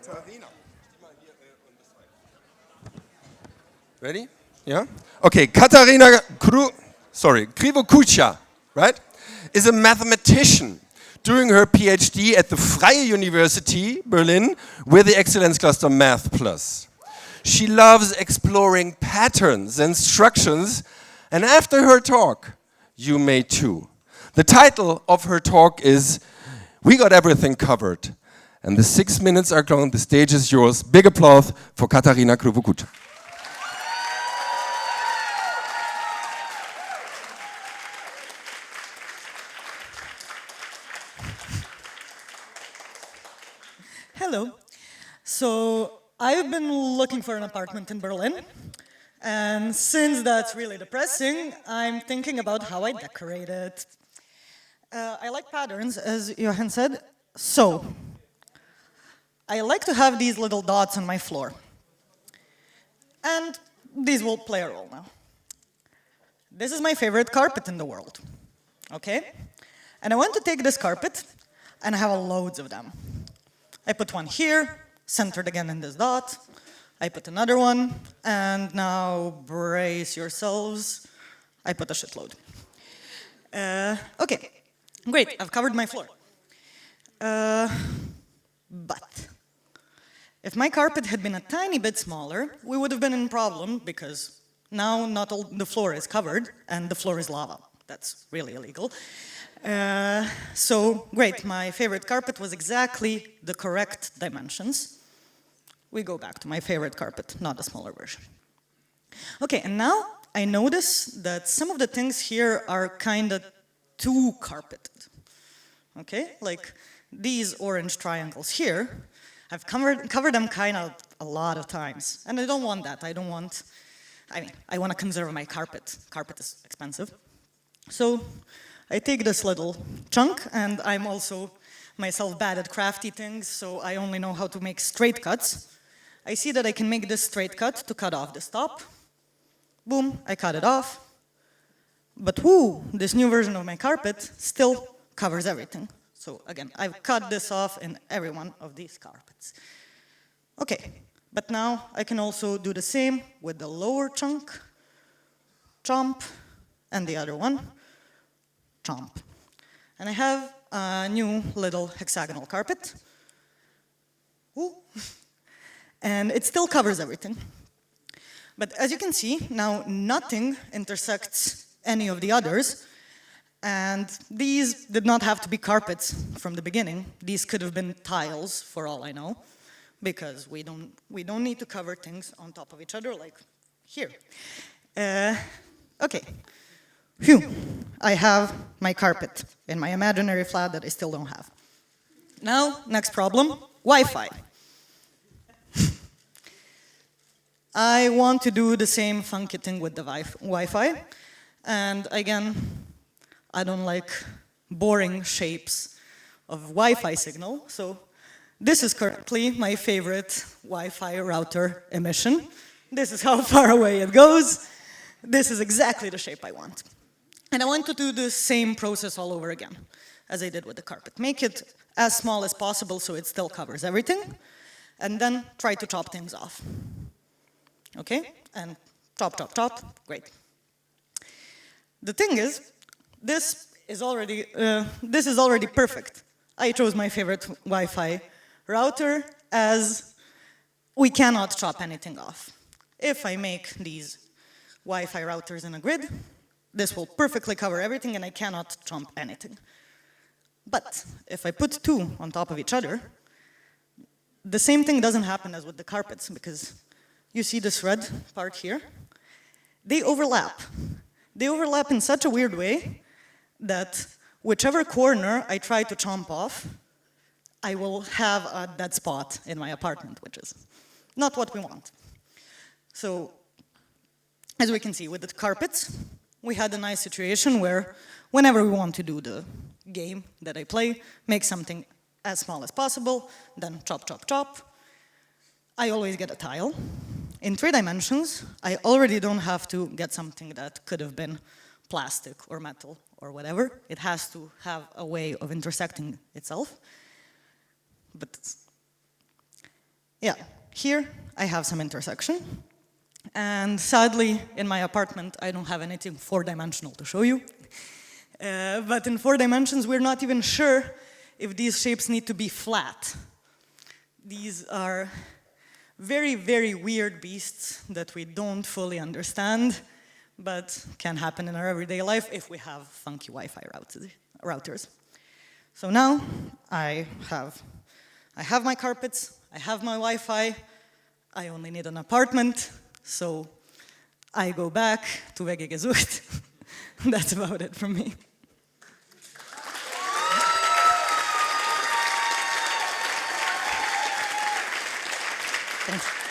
Katarina. Ready? Yeah? Okay, Katarina Krivokuća, right, is a mathematician doing her PhD at the Freie Universität Berlin with the Excellence Cluster Math Plus. She loves exploring patterns and structures, and after her talk, you may too. The title of her talk is We Got Everything Covered. And the 6 minutes are gone, the stage is yours. Big applause for Katarina Krivokuća. Hello. So I've been looking for an apartment in Berlin, and since that's really depressing, I'm thinking about how I decorate it. I like patterns, as Johan said, so I like to have these little dots on my floor. And these will play a role now. This is my favorite carpet in the world, okay? And I want to take this carpet, and I have loads of them. I put one here, centered again in this dot. I put another one, and now brace yourselves. I put a shitload. Okay, great, I've covered my floor. But if my carpet had been a tiny bit smaller, we would have been in problem because now not all the floor is covered and the floor is lava. That's really illegal. So great, my favorite carpet was exactly the correct dimensions. We go back to my favorite carpet, not the smaller version. Okay, and now I notice that some of the things here are kind of too carpeted. Okay, like these orange triangles here, I've covered them kind of a lot of times. And I don't want that. I want to conserve my carpet. Carpet is expensive. So I take this little chunk, and I'm also myself bad at crafty things, so I only know how to make straight cuts. I see that I can make this straight cut to cut off this top. Boom, I cut it off. But whoo, this new version of my carpet still covers everything. So again, I've cut this off in every one of these carpets. Okay, but now I can also do the same with the lower chunk, chomp, and the other one, chomp. And I have a new little hexagonal carpet. Ooh. And it still covers everything. But as you can see, now nothing intersects any of the others. And these did not have to be carpets from the beginning. These could have been tiles, for all I know, because we don't need to cover things on top of each other like here. Okay. Phew, I have my carpet in my imaginary flat that I still don't have. Now, next problem, Wi-Fi. I want to do the same funky thing with the Wi-Fi, and again, I don't like boring shapes of Wi-Fi signal, so this is currently my favorite Wi-Fi router emission. This is how far away it goes. This is exactly the shape I want. And I want to do the same process all over again, as I did with the carpet. Make it as small as possible so it still covers everything, and then try to chop things off. Okay? And chop, chop, chop. Great. The thing is, this is already perfect. I chose my favorite Wi-Fi router as we cannot chop anything off. If I make these Wi-Fi routers in a grid, this will perfectly cover everything and I cannot chomp anything. But if I put two on top of each other, the same thing doesn't happen as with the carpets, because you see this red part here? They overlap. They overlap in such a weird way that whichever corner I try to chomp off, I will have a dead spot in my apartment, which is not what we want. So, as we can see with the carpets, we had a nice situation where whenever we want to do the game that I play, make something as small as possible, then chop, chop, chop, I always get a tile. In 3 dimensions, I already don't have to get something that could have been plastic or metal or whatever. It has to have a way of intersecting itself. But Yeah, here I have some intersection. And sadly, in my apartment, I don't have anything four-dimensional to show you. But in 4 dimensions, we're not even sure if these shapes need to be flat. These are very, very weird beasts that we don't fully understand, but can happen in our everyday life if we have funky Wi-Fi routers. So now I have my carpets, I have my Wi-Fi, I only need an apartment, so I go back to WG gesucht. That's about it from me. Thanks.